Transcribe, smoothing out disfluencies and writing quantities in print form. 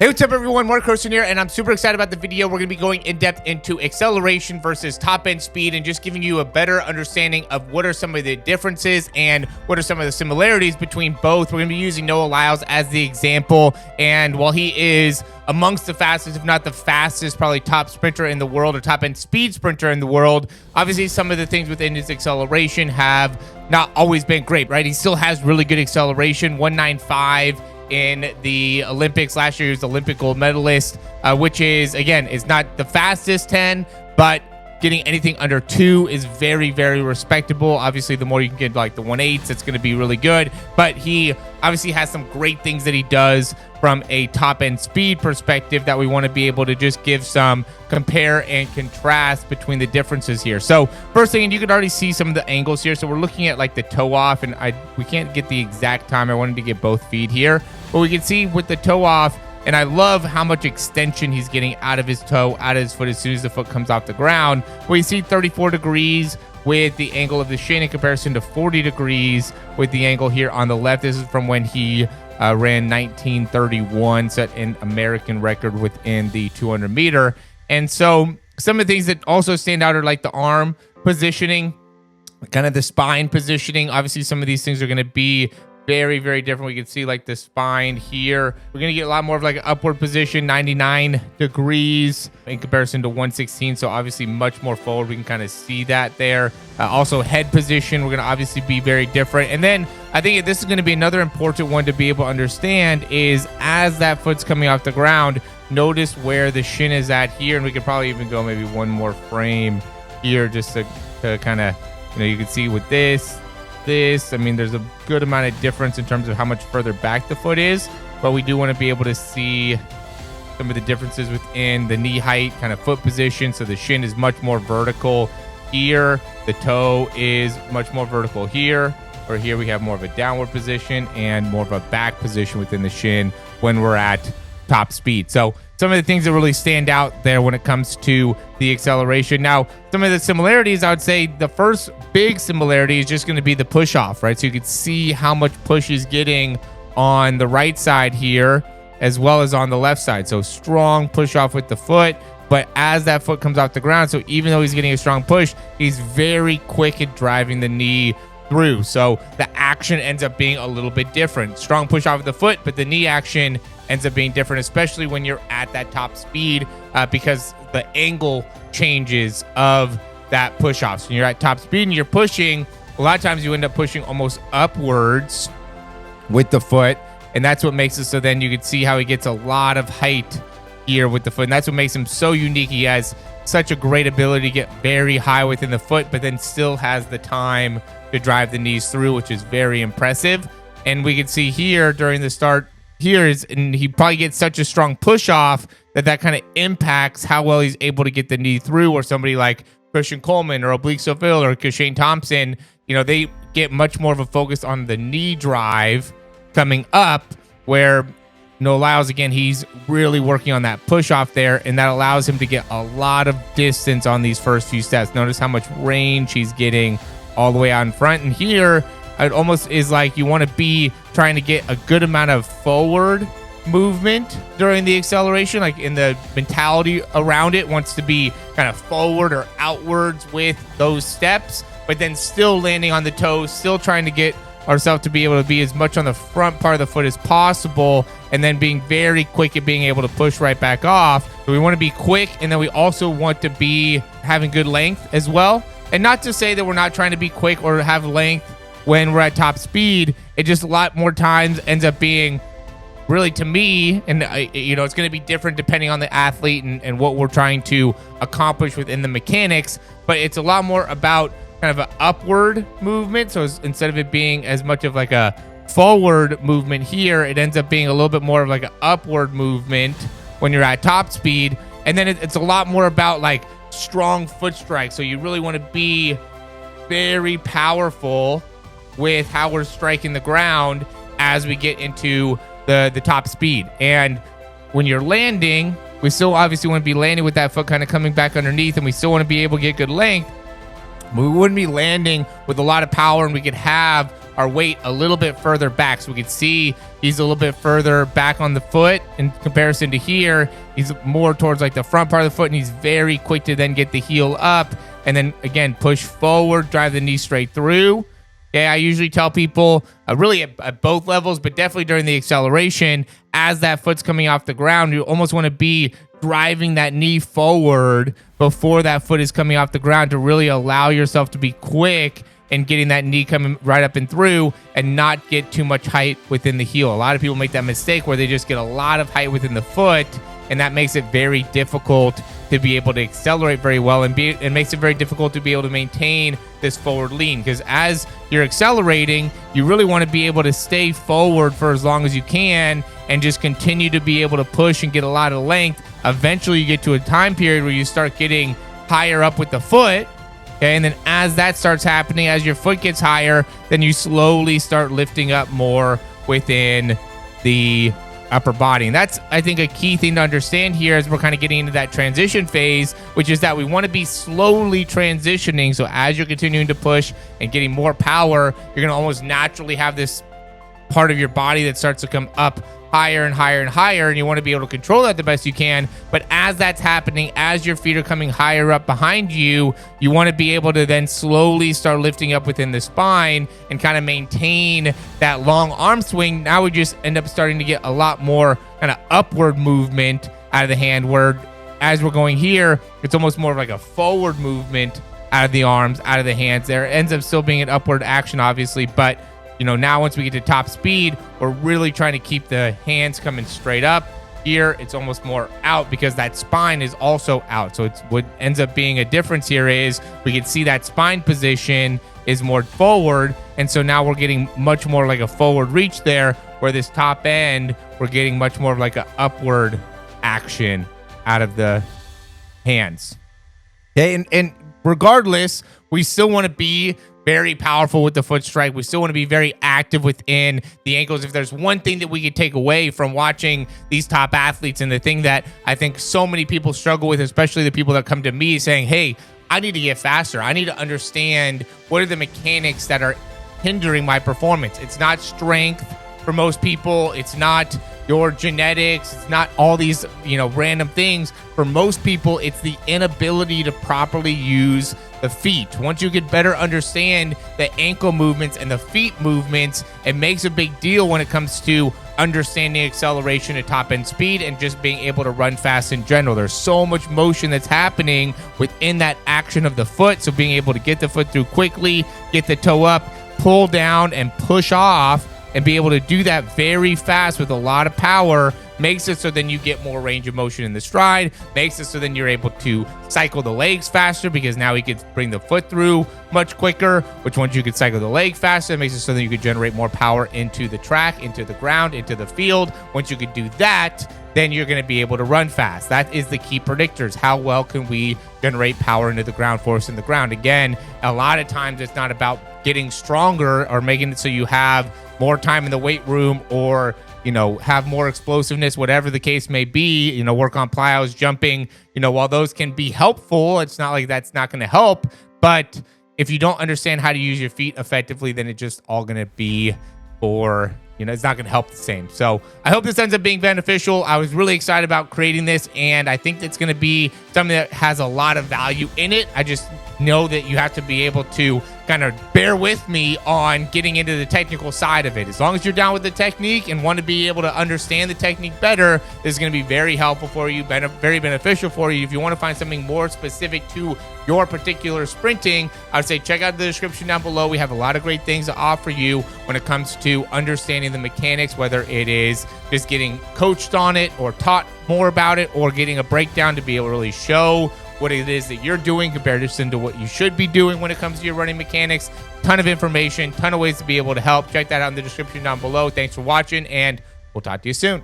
Hey, what's up everyone, Mark Carson here, and I'm super excited about the video. We're going to be going in depth into acceleration versus top end speed and just giving you a better understanding of what are some of the differences and what are some of the similarities between both. We're going to be using Noah Lyles as the example, and while he is amongst the fastest, if not the fastest, probably top sprinter in the world or top end speed sprinter in the world, obviously some of the things within his acceleration have not always been great, right? He still has really good acceleration, 195 in the Olympics last year. He was Olympic gold medalist, which is, again, is not the fastest 10, but getting anything under 2 is very, very respectable. Obviously, the more you can get like the 1/8, it's going to be really good. But he obviously has some great things that he does from a top end speed perspective that we want to be able to just give some compare and contrast between the differences here. So first thing, and you can already see some of the angles here. So we're looking at like the toe off, and we can't get the exact time. I wanted to get both feet here, but we can see with the toe off, and I love how much extension he's getting out of his toe, out of his foot as soon as the foot comes off the ground. We see 34 degrees with the angle of the shin in comparison to 40 degrees with the angle here on the left. This is from when he ran 1931, set an American record within the 200 meter. And so some of the things that also stand out are like the arm positioning, kind of the spine positioning. Obviously, some of these things are going to be very, very different. We can see like the spine here. We're going to get a lot more of like an upward position, 99 degrees in comparison to 116. So obviously much more forward. We can kind of see that there. Also head position, we're going to obviously be very different. And then I think this is going to be another important one to be able to understand is as that foot's coming off the ground, notice where the shin is at here. And we could probably even go maybe one more frame here just to kind of, you can see with this, I mean, there's a good amount of difference in terms of how much further back the foot is, but we do want to be able to see some of the differences within the knee height, kind of foot position. So the shin is much more vertical here. The toe is much more vertical here, or here we have more of a downward position and more of a back position within the shin when we're at top speed. So some of the things that really stand out there when it comes to the acceleration. Now, some of the similarities, I would say the first big similarity is just going to be the push off, right? So you can see how much push he's getting on the right side here, as well as on the left side. So strong push off with the foot, but as that foot comes off the ground, so even though he's getting a strong push, he's very quick at driving the knee through. So the action ends up being a little bit different. Strong push off of the foot, but the knee action ends up being different, especially when you're at that top speed, because the angle changes of that push off. So when you're at top speed and you're pushing, a lot of times you end up pushing almost upwards with the foot, and that's what makes it so then you can see how he gets a lot of height here with the foot, and that's what makes him so unique. He has such a great ability to get very high within the foot, but then still has the time to drive the knees through, which is very impressive. And we can see here during the start here and he probably gets such a strong push off that kind of impacts how well he's able to get the knee through, or somebody like Christian Coleman or Oblique Sofil or Kashane Thompson, they get much more of a focus on the knee drive coming up, where Noah Lyles, again, he's really working on that push off there, and that allows him to get a lot of distance on these first few steps. Notice how much range he's getting all the way out in front. And here it almost is like you want to be trying to get a good amount of forward movement during the acceleration, like in the mentality around it wants to be kind of forward or outwards with those steps, but then still landing on the toes, still trying to get ourselves to be able to be as much on the front part of the foot as possible, and then being very quick at being able to push right back off. So we want to be quick, and then we also want to be having good length as well. And not to say that we're not trying to be quick or have length when we're at top speed. It just a lot more times ends up being really, to me, and it's going to be different depending on the athlete and what we're trying to accomplish within the mechanics, but it's a lot more about kind of an upward movement. So instead of it being as much of like a forward movement here, it ends up being a little bit more of like an upward movement when you're at top speed. And then it's a lot more about like strong foot strike. So you really want to be very powerful with how we're striking the ground as we get into the top speed. And when you're landing, we still obviously want to be landing with that foot kind of coming back underneath, and we still want to be able to get good length. We wouldn't be landing with a lot of power, and we could have our weight a little bit further back. So we can see he's a little bit further back on the foot in comparison to here. He's more towards like the front part of the foot, and he's very quick to then get the heel up and then again push forward, drive the knee straight through. Okay, I usually tell people really at both levels, but definitely during the acceleration, as that foot's coming off the ground, you almost want to be driving that knee forward before that foot is coming off the ground to really allow yourself to be quick and getting that knee coming right up and through and not get too much height within the heel. A lot of people make that mistake where they just get a lot of height within the foot, and that makes it very difficult to be able to accelerate very well, and it makes it very difficult to be able to maintain this forward lean, because as you're accelerating, you really want to be able to stay forward for as long as you can and just continue to be able to push and get a lot of length. Eventually you get to a time period where you start getting higher up with the foot. Okay, and then as that starts happening, as your foot gets higher, then you slowly start lifting up more within the upper body. And that's, I think, a key thing to understand here as we're kind of getting into that transition phase, which is that we want to be slowly transitioning. So as you're continuing to push and getting more power, you're going to almost naturally have this part of your body that starts to come up higher and higher and higher, and you want to be able to control that the best you can. But as that's happening, as your feet are coming higher up behind you, you want to be able to then slowly start lifting up within the spine and kind of maintain that long arm swing. Now we just end up starting to get a lot more kind of upward movement out of the hand, where as we're going here, it's almost more of like a forward movement out of the arms, out of the hands. There ends up still being an upward action, obviously, but you know, now once we get to top speed, we're really trying to keep the hands coming straight up. Here, it's almost more out because that spine is also out. So it's what ends up being a difference here is we can see that spine position is more forward. And so now we're getting much more like a forward reach there, where this top end, we're getting much more of like an upward action out of the hands. Okay, and regardless, we still want to be very powerful with the foot strike. We still want to be very active within the ankles. If there's one thing that we could take away from watching these top athletes, and the thing that I think so many people struggle with, especially the people that come to me saying, hey, I need to get faster. I need to understand what are the mechanics that are hindering my performance. It's not strength for most people. It's not your genetics. It's not all these, random things. For most people, it's the inability to properly use the feet. Once you get better understand the ankle movements and the feet movements, it makes a big deal when it comes to understanding acceleration at top end speed and just being able to run fast in general. There's so much motion that's happening within that action of the foot. So being able to get the foot through quickly, get the toe up, pull down and push off, and be able to do that very fast with a lot of power makes it so then you get more range of motion in the stride, makes it so then you're able to cycle the legs faster because now you can bring the foot through much quicker, which once you can cycle the leg faster, it makes it so that you can generate more power into the track, into the ground, into the field. Once you can do that, then you're going to be able to run fast. That is the key predictors. How well can we generate power into the ground, force in the ground? Again, a lot of times it's not about getting stronger or making it so you have more time in the weight room or have more explosiveness, whatever the case may be, work on plyos, jumping, while those can be helpful, it's not like that's not going to help. But if you don't understand how to use your feet effectively, then it's just all going to be for, it's not going to help the same. So I hope this ends up being beneficial. I was really excited about creating this, and I think it's going to be something that has a lot of value in it. I just know that you have to be able to kind of bear with me on getting into the technical side of it. As long as you're down with the technique and want to be able to understand the technique better, this is going to be very helpful for you, very beneficial for you. If you want to find something more specific to your particular sprinting, I would say check out the description down below. We have a lot of great things to offer you when it comes to understanding the mechanics, whether it is just getting coached on it or taught more about it or getting a breakdown to be able to really show what it is that you're doing compared to what you should be doing when it comes to your running mechanics. Ton of information, ton of ways to be able to help. Check that out in the description down below. Thanks for watching, and we'll talk to you soon.